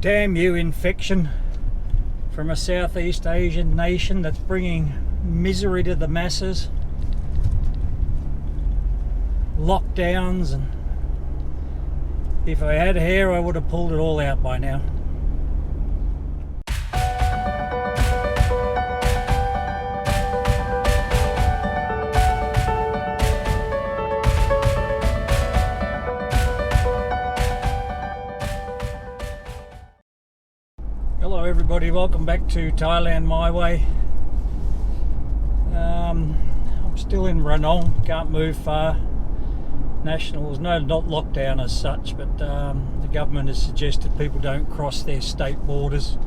Damn you, infection from a Southeast Asian nation that's bringing misery to the masses. Lockdowns, and if I had hair I would have pulled it all out by now. Hello everybody, welcome back to Thailand my way. I'm still in Ranong, can't move far. There's no not lockdown as such, but the government has suggested people don't cross their state borders.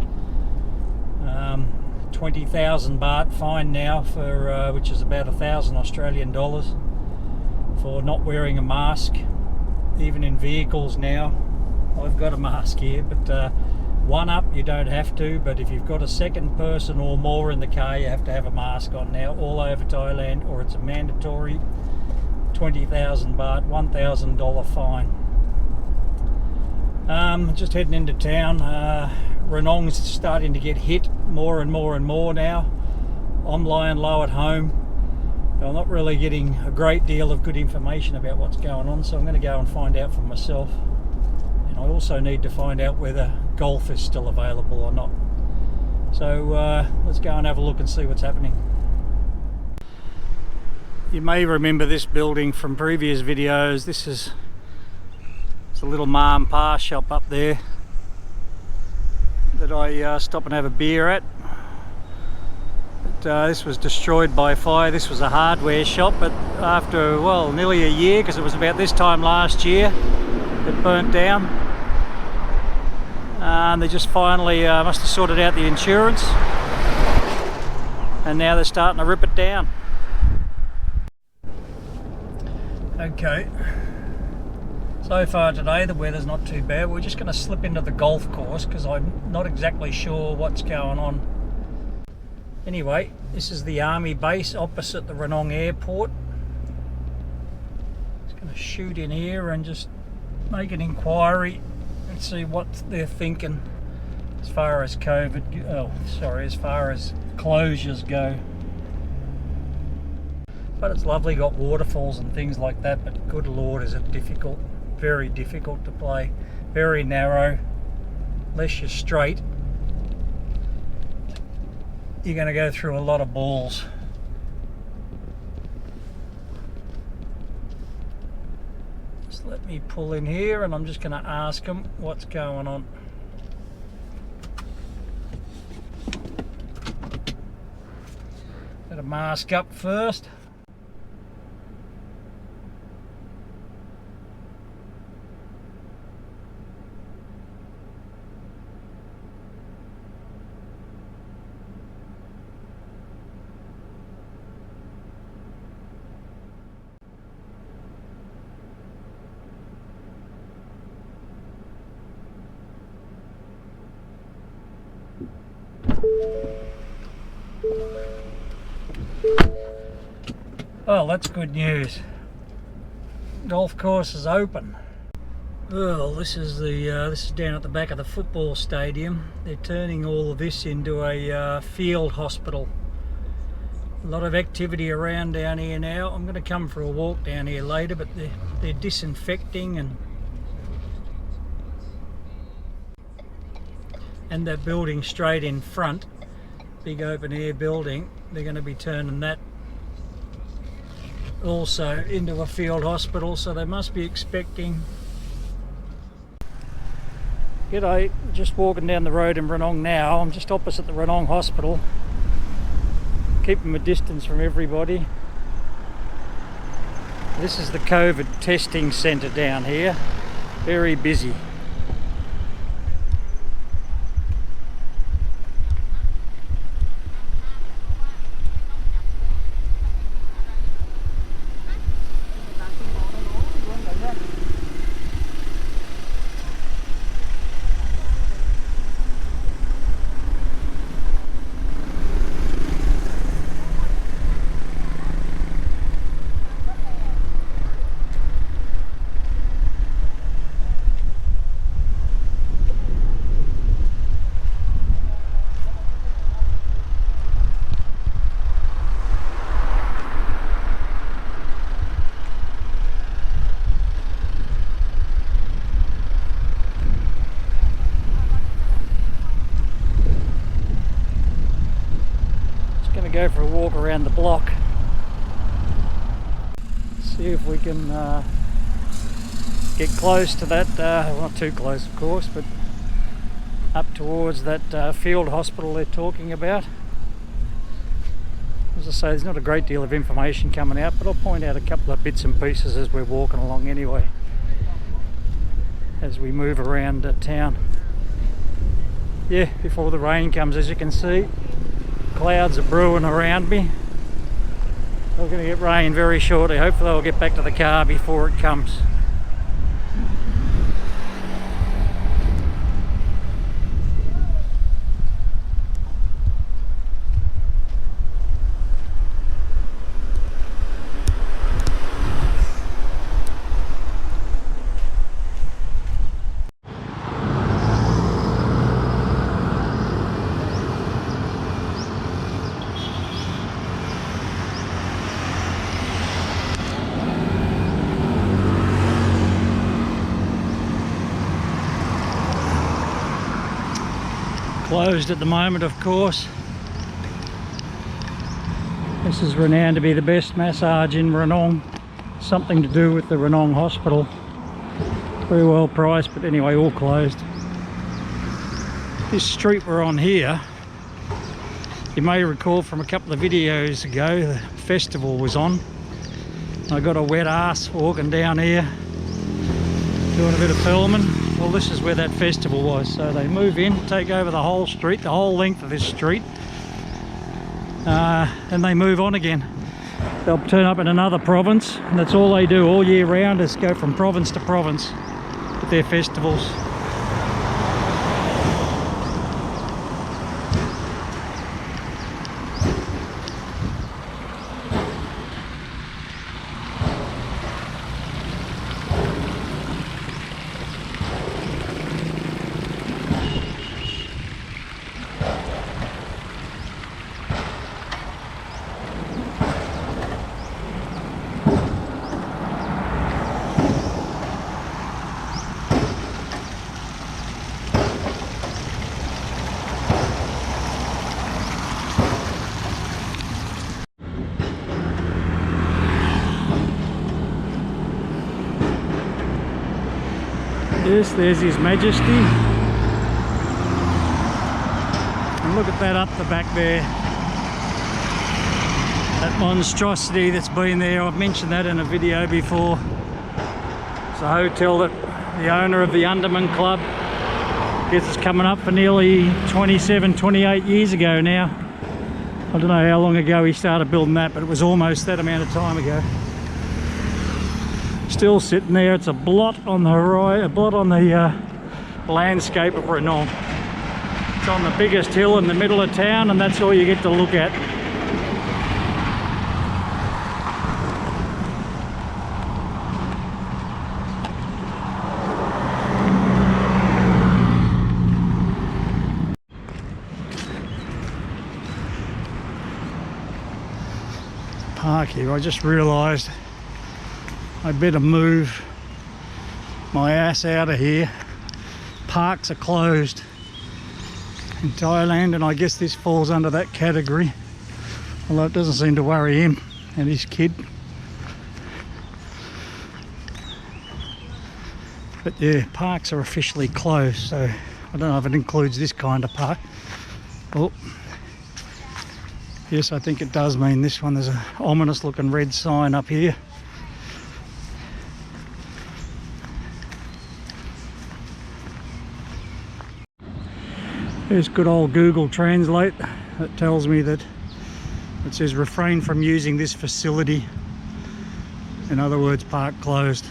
20,000 baht fine now for which is about 1,000 Australian dollars for not wearing a mask, even in vehicles now. I've got a mask here, but one up you don't have to, but if you've got a second person or more in the car you have to have a mask on now all over Thailand, or it's a mandatory 20,000 baht, $1,000 fine. Just heading into town. Renong's starting to get hit more and more now. I'm lying low at home. I'm not really getting a great deal of good information about what's going on, so I'm going to go and find out for myself. And I also need to find out whether golf is still available or not. So let's go and have a look and see what's happening. You may remember this building from previous videos. It's a little ma and pa shop up there that I stop and have a beer at. But this was destroyed by fire. This was a hardware shop, but after, well, nearly a year, because it was about this time last year, it burnt down. And they just finally must have sorted out the insurance, and now they're starting to rip it down. Okay, so far today the weather's not too bad. We're just going to slip into the golf course because I'm not exactly sure what's going on. Anyway, this is the army base opposite the Renong airport. Just going to shoot in here and just make an inquiry and see what they're thinking as far as as far as closures go. But it's lovely, got waterfalls and things like that, but good lord is it difficult, very difficult to play, very narrow. Unless you're straight, you're going to go through a lot of balls. Just let me pull in here and I'm just going to ask them what's going on. Got a mask up first. Well, that's good news. Golf course is open. Well, this is down at the back of the football stadium. They're turning all of this into a field hospital. A lot of activity around down here now. I'm going to come for a walk down here later, but they're disinfecting and that building straight in front, big open air building, they're going to be turning that also into a field hospital, so they must be expecting. G'day, just walking down the road in Renong now. I'm just opposite the Renong hospital, keeping a distance from everybody. This is the COVID testing centre down here, very busy. go for a walk around the block. See if we can get close to that, well, not too close of course, but up towards that field hospital they're talking about. As I say, there's not a great deal of information coming out, but I'll point out a couple of bits and pieces as we're walking along anyway, as we move around town. Yeah, before the rain comes, as you can see, clouds are brewing around me. We're going to get rain very shortly. Hopefully I'll get back to the car before it comes. Closed at the moment, of course. This is renowned to be the best massage in Renong. Something to do with the Renong hospital. Very well priced, but anyway, all closed. This street we're on here, you may recall from a couple of videos ago, the festival was on. I got a wet ass walking down here, doing a bit of filming. Well, this is where that festival was. So they move in, take over the whole street, the whole length of this street, and they move on again. They'll turn up in another province, and that's all they do all year round, is go from province to province with their festivals. Yes, there's His Majesty. And look at that up the back there. That monstrosity that's been there. I've mentioned that in a video before. It's a hotel that the owner of the Underman Club gets us coming up for nearly 27, 28 years ago now. I don't know how long ago he started building that, but it was almost that amount of time ago. Still sitting there. It's a blot on the horizon, a blot on the landscape of Renong. It's on the biggest hill in the middle of town, and that's all you get to look at. Park here. I just realised I better move my ass out of here. Parks are closed in Thailand, and I guess this falls under that category, although it doesn't seem to worry him and his kid. But yeah, parks are officially closed, so I don't know if it includes this kind of park. Oh, yes, I think it does mean this one. There's an ominous looking red sign up here. There's good old Google Translate that tells me that it says refrain from using this facility. In other words, park closed.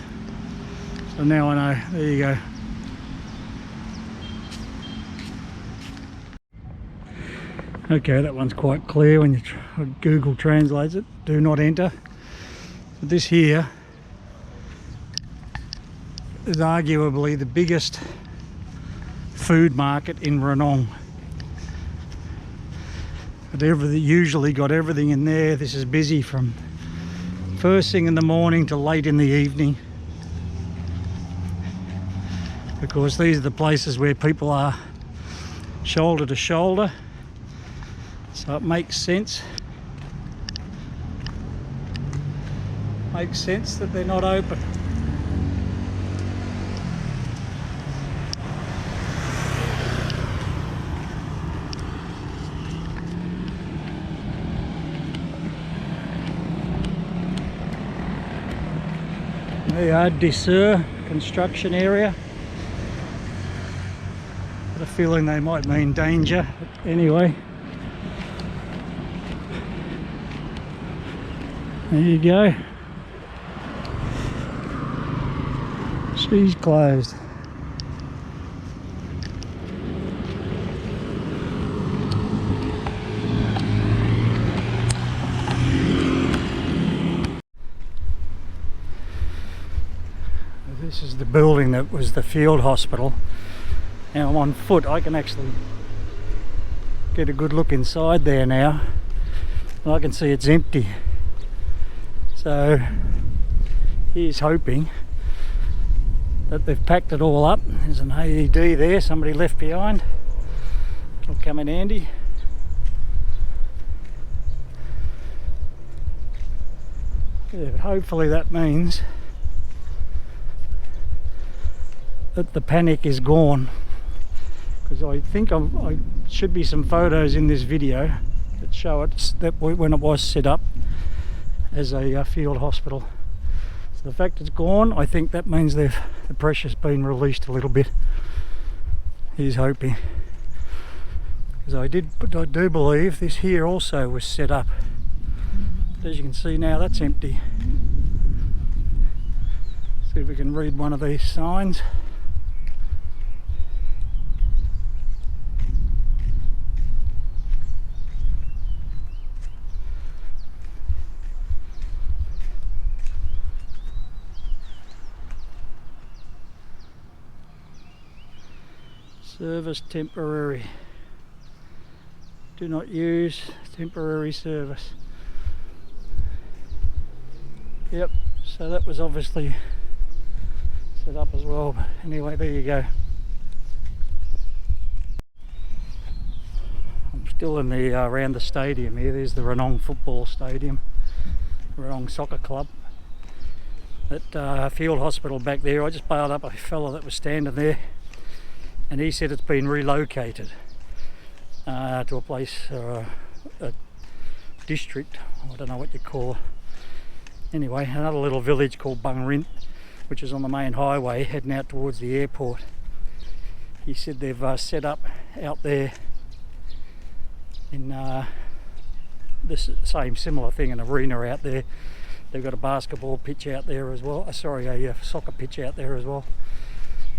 So now I know. There you go. Okay, that one's quite clear when you Google translates it. Do not enter. But this here is arguably the biggest food market in Renong. But usually got everything in there. This is busy from first thing in the morning to late in the evening, because these are the places where people are shoulder to shoulder, so it makes sense. Makes sense that they're not open. There you are, Dessert construction area. Got a feeling they might mean danger, but anyway. There you go. She's closed. This is the building that was the field hospital. Now I'm on foot. I can actually get a good look inside there now. And I can see it's empty. So he's hoping that they've packed it all up. There's an AED there, somebody left behind. It'll come in handy. Yeah, but hopefully that means that the panic is gone, because I think I should be some photos in this video that show it that when it was set up as a field hospital. So the fact it's gone, I think that means the pressure's been released a little bit. He's hoping, because I do believe this here also was set up. As you can see now, that's empty. See if we can read one of these signs. Service temporary. Do not use temporary service. Yep, so that was obviously set up as well. But anyway, there you go. I'm still in the around the stadium here. There's the Renong football stadium, Renong soccer club. That field hospital back there, I just bailed up a fella that was standing there, and he said it's been relocated to a place, a district, I don't know what you call it. Anyway, another little village called Bungrint, which is on the main highway heading out towards the airport. He said they've set up out there in this same similar thing, an arena out there. They've got a basketball pitch out there as well, sorry, a soccer pitch out there as well.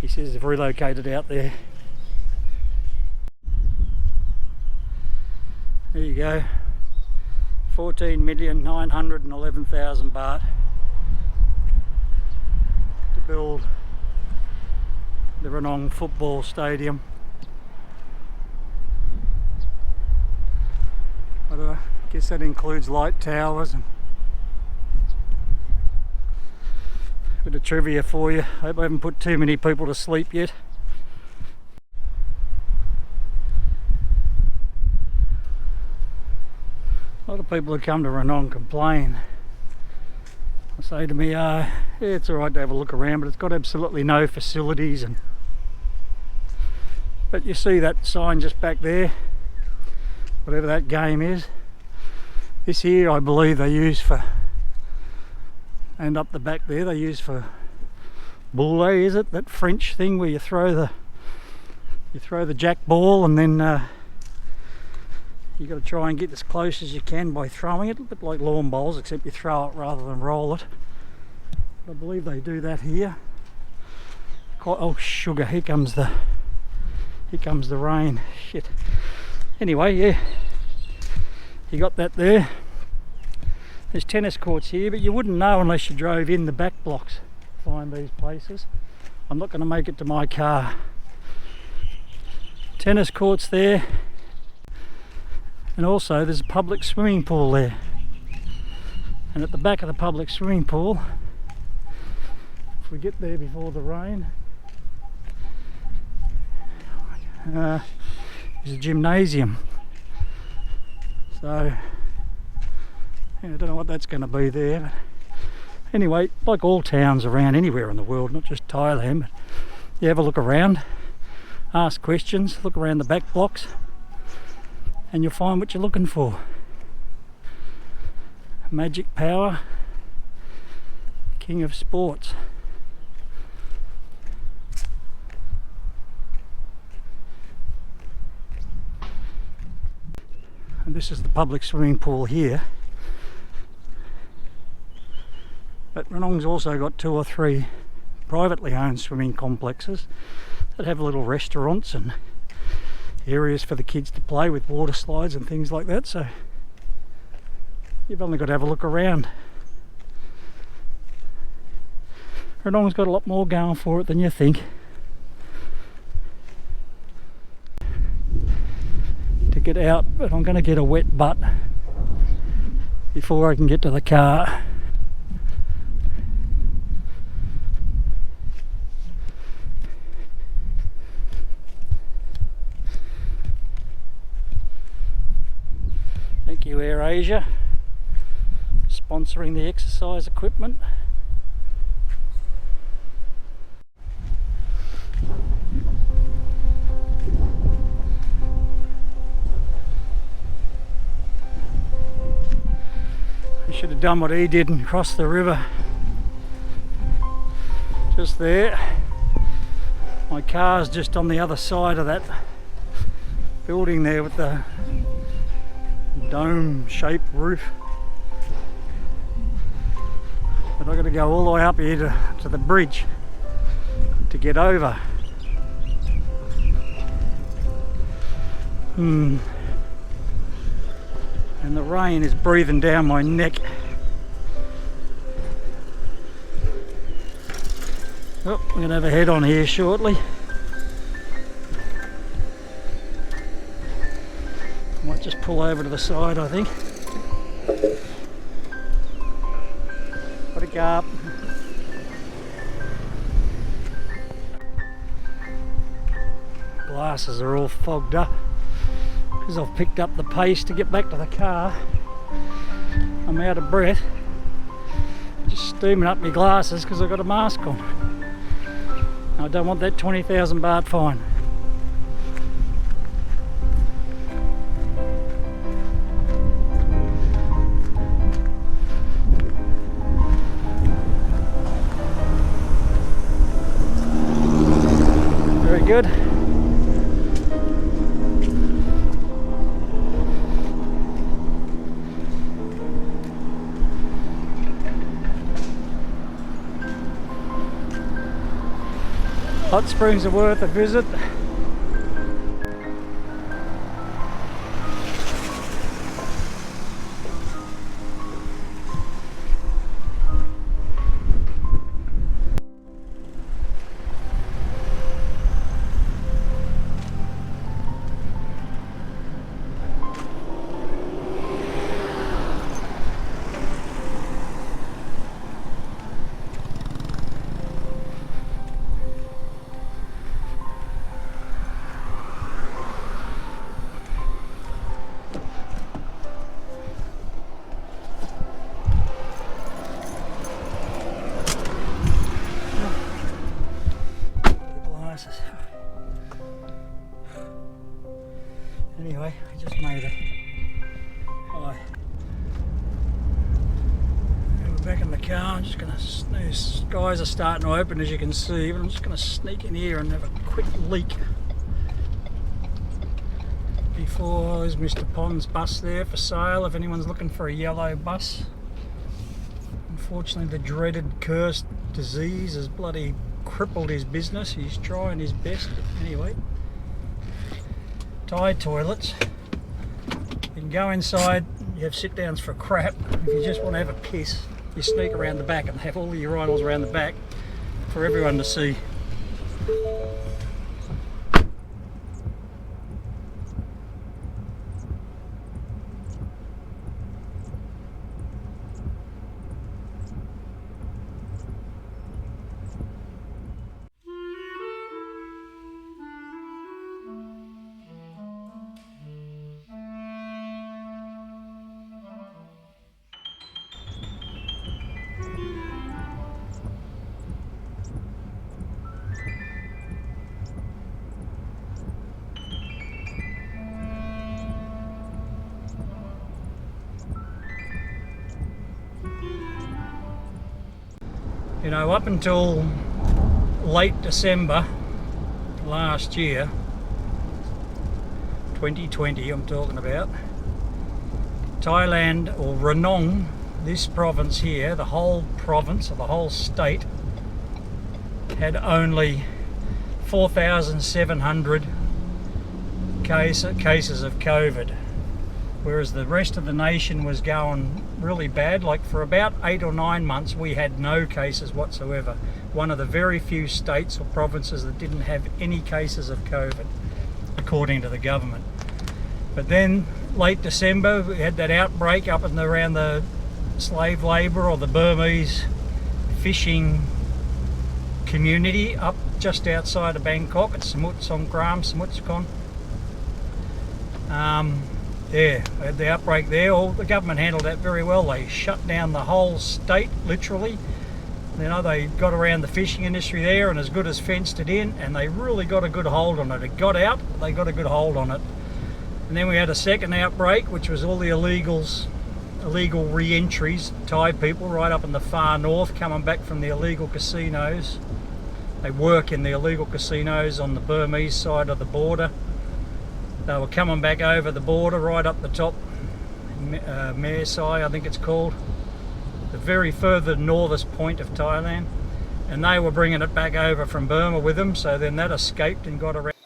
He says they've relocated out there. There you go. 14,911,000 baht to build the Renong football stadium. But I guess that includes light towers and a bit of trivia for you. I hope I haven't put too many people to sleep yet. A lot of people who come to Renong complain. They say to me, yeah, it's alright to have a look around, but it's got absolutely no facilities. But you see that sign just back there, whatever that game is. This here I believe they use for, and up the back there they use for boule, is it? That French thing where you throw the jack ball and then you got to try and get as close as you can by throwing it, a bit like lawn bowls, except you throw it rather than roll it. But I believe they do that here. Oh sugar! Here comes the rain. Shit. Anyway, yeah, you got that there. There's tennis courts here, but you wouldn't know unless you drove in the back blocks to find these places. I'm not going to make it to my car. Tennis courts there. And also there's a public swimming pool there, and at the back of the public swimming pool, if we get there before the rain, there's a gymnasium. So yeah, I don't know what that's going to be there, but Anyway, like all towns around anywhere in the world, not just Thailand, but you have a look around, ask questions, look around the back blocks, and you'll find what you're looking for. Magic power, king of sports. And this is the public swimming pool here. But Renong's also got 2 or 3 privately owned swimming complexes that have little restaurants and areas for the kids to play with water slides and things like that, so you've only got to have a look around. Renong's got a lot more going for it than you think. To get out, but I'm going to get a wet butt before I can get to the car. Thank you, AirAsia, sponsoring the exercise equipment. I should have done what he did and crossed the river. Just there. My car's just on the other side of that building there with the dome-shaped roof. But I've got to go all the way up here to the bridge to get over. And the rain is breathing down my neck. Oh, we're going to have a head on here shortly. Might just pull over to the side, I think. What a up. Glasses are all fogged up because I've picked up the pace to get back to the car. I'm out of breath. Just steaming up my glasses because I've got a mask on. I don't want that 20,000 baht fine. Very good. Hot springs are worth a visit. Anyway, I just made it. Hi. We're back in the car. I'm just gonna, these skies are starting to open as you can see, but I'm just gonna sneak in here and have a quick leak before there's Mr. Pond's bus there for sale if anyone's looking for a yellow bus. Unfortunately, the dreaded cursed disease has bloody crippled his business. He's trying his best, but anyway. Thai toilets. You can go inside, you have sit downs for crap. If you just want to have a piss, you sneak around the back and have all the urinals around the back for everyone to see. You know, up until late December last year, 2020 I'm talking about, Thailand, or Renong, this province here, the whole province or the whole state, had only 4,700 cases of COVID, whereas the rest of the nation was going really bad. Like for about 8 or 9 months we had no cases whatsoever. One of the very few states or provinces that didn't have any cases of COVID, according to the government. But then late December we had that outbreak up and around the slave labour or the Burmese fishing community up just outside of Bangkok at Samut Songkram, Samut. Yeah, they had the outbreak there. The government handled that very well. They shut down the whole state, literally. You know, they got around the fishing industry there and as good as fenced it in, and they really got a good hold on it. It got out, but they got a good hold on it. And then we had a second outbreak, which was all the illegal re-entries, Thai people right up in the far north coming back from the illegal casinos. They work in the illegal casinos on the Burmese side of the border. They were coming back over the border right up the top, Mersai I think it's called, the very further northest point of Thailand, and they were bringing it back over from Burma with them, so then that escaped and got around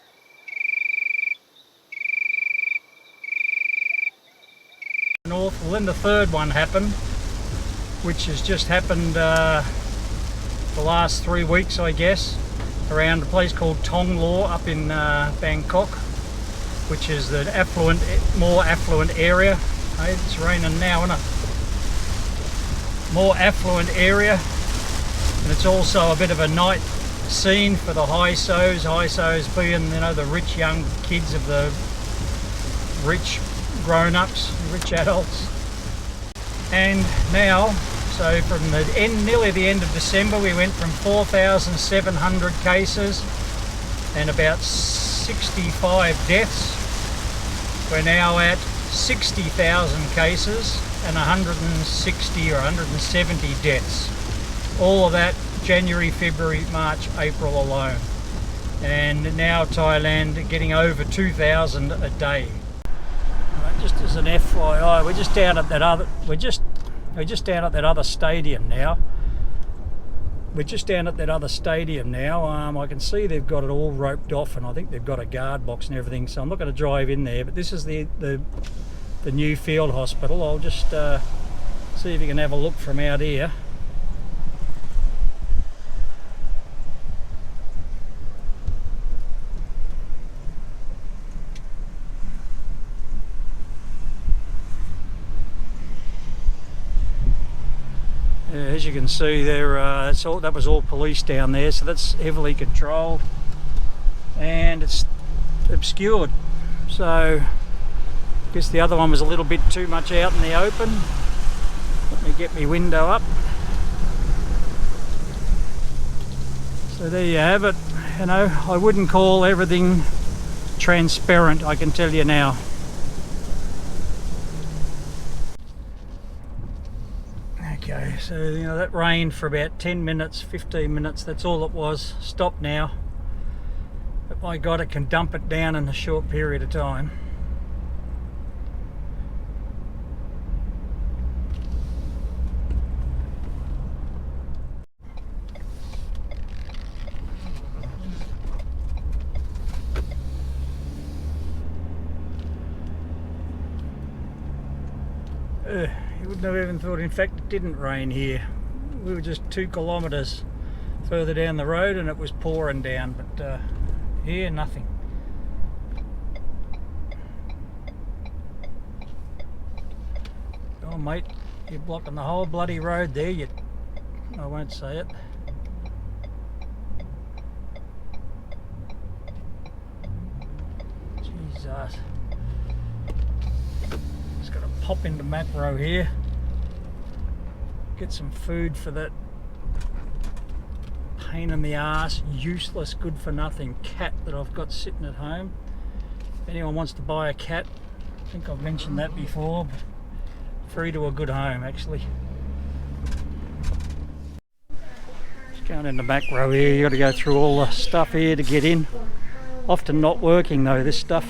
north. Well, then the third one happened, which has just happened the last 3 weeks I guess, around a place called Thong Lo up in Bangkok, which is the more affluent area. Hey, it's raining now, isn't it? More affluent area, and it's also a bit of a night scene for the high-sos being, you know, the rich young kids of the rich grown-ups, rich adults. And now, so from nearly the end of December, we went from 4,700 cases and about 65 deaths. We're now at 60,000 cases and 160 or 170 deaths. All of that January, February, March, April alone. And now Thailand getting over 2,000 a day. Right, just as an FYI, we're just down at that other stadium now. We're just down at that other stadium now. I can see they've got it all roped off, and I think they've got a guard box and everything, so I'm not going to drive in there. But this is the new field hospital. I'll just see if you can have a look from out here. As you can see there, that was all police down there, so that's heavily controlled and it's obscured. So I guess the other one was a little bit too much out in the open. Let me get my window up. So there you have it. You know, I wouldn't call everything transparent, I can tell you now. Okay, so you know, that rained for about 10 minutes, 15 minutes, that's all it was. Stopped now. But my God, it can dump it down in a short period of time. You wouldn't have even thought, in fact it didn't rain here. We were just 2 kilometres further down the road and it was pouring down, but here nothing. Oh mate, you're blocking the whole bloody road there. I won't say it. Jesus. Just got to pop into Macro here. Get some food for that pain in the ass, useless, good for nothing cat that I've got sitting at home. If anyone wants to buy a cat, I think I've mentioned that before, but free to a good home actually. Going in the back row here, you got to go through all the stuff here to get in. Often not working though, this stuff.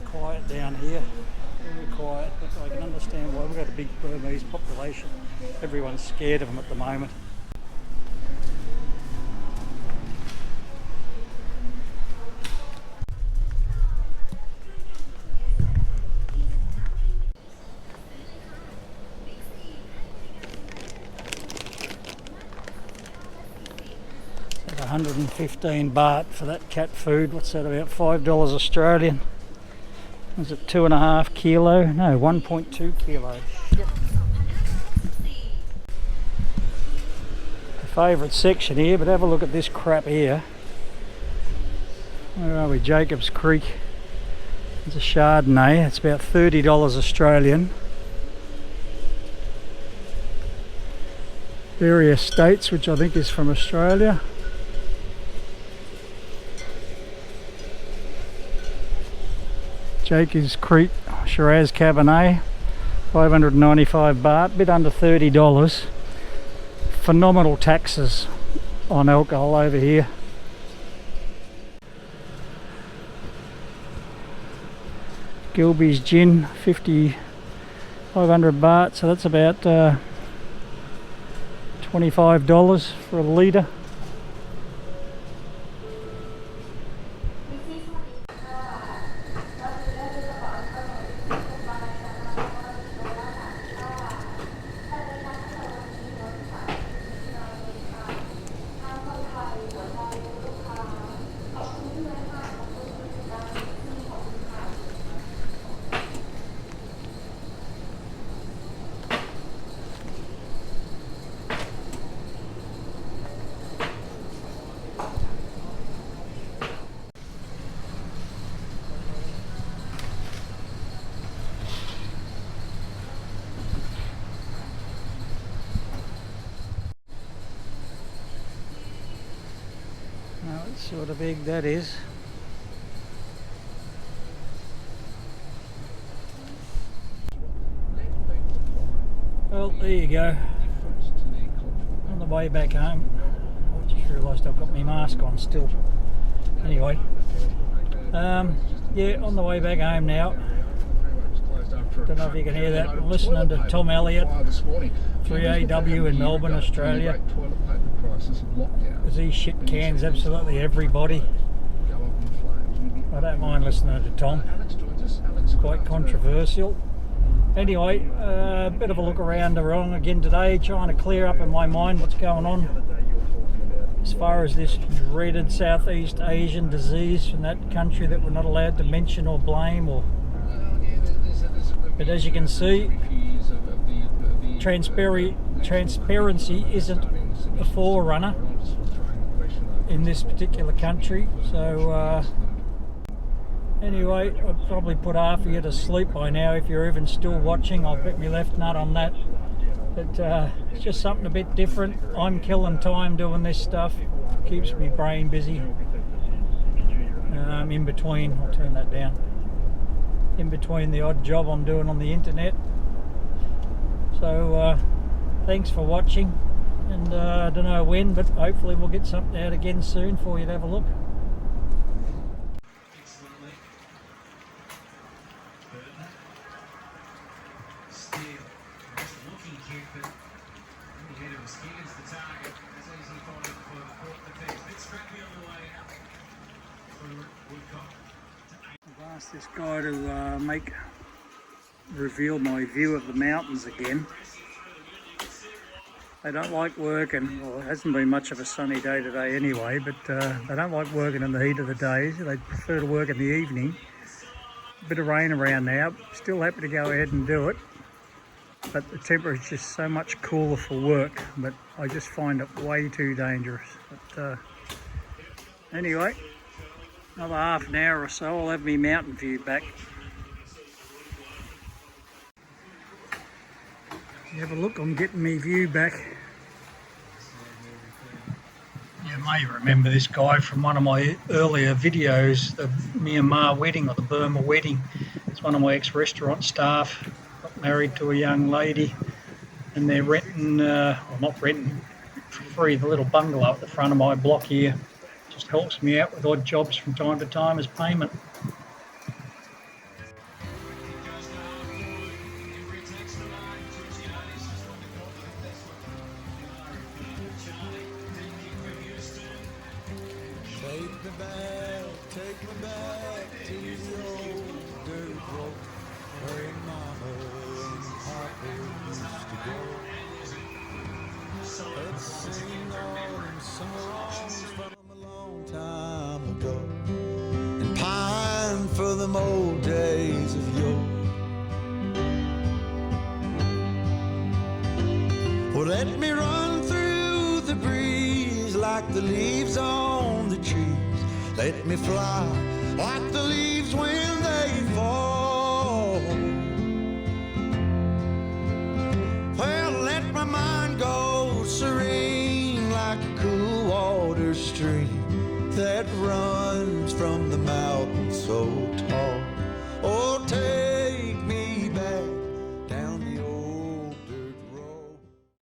Quiet down here, very quiet, but I can understand why. We've got a big Burmese population. Everyone's scared of them at the moment. At 115 baht for that cat food. What's that, about $5 Australian? Is it 2.5 kilo? No, 1.2 kilos. Shit. The favourite section here, but have a look at this crap here. Where are we? Jacobs Creek. It's a Chardonnay. It's about $30 Australian. Various states, which I think is from Australia. Jacobs Creek Shiraz Cabernet, 595 baht, bit under $30. Phenomenal taxes on alcohol over here. Gilby's Gin, 500 baht, so that's about $25 for a litre. Now let's see what big that is. Well, there you go. On the way back home, I just realised I've got my mask on still. Anyway, yeah, on the way back home now. Don't know if you can hear that. I'm listening to Tom Elliott, 3AW in Melbourne, Australia. Because he shit cans absolutely everybody. I don't mind listening to Tom. It's quite controversial. Anyway, a bit of a look around Renong again today, trying to clear up in my mind what's going on as far as this dreaded Southeast Asian disease from that country that we're not allowed to mention or blame. But as you can see, transparency isn't a forerunner in this particular country. So anyway, I'd probably put half of you to sleep by now if you're even still watching. I'll bet me left nut on that. But it's just something a bit different. I'm killing time doing this stuff. Keeps me brain busy. In between, I'll turn that down. In between the odd job I'm doing on the internet. So thanks for watching, and I don't know when, but hopefully we'll get something out again soon for you to have a look. I've asked this guy to reveal my view of the mountains again. They don't like working, well, it hasn't been much of a sunny day today anyway, but they don't like working in the heat of the day. They prefer to work in the evening. A bit of rain around now, still happy to go ahead and do it. but the temperature is so much cooler for work, but I just find it way too dangerous. But anyway, another half an hour or so I'll have my mountain view back. You have a look, I'm getting my view back. You may remember this guy from one of my earlier videos, the Myanmar wedding or the Burma wedding. It's one of my ex-restaurant staff, got married to a young lady, and they're renting, well not renting, for free, the little bungalow at the front of my block here. Just helps me out with odd jobs from time to time as payment. Take me back to the old dirt road where Mama and Papa used to go. Let's sing all them summer songs from a long time ago and pine for them old days of yore. Well, let me run through the breeze like the leaves on the trees. Let me fly like the leaves when they fall. Well, let my mind go serene like a cool water stream that runs from the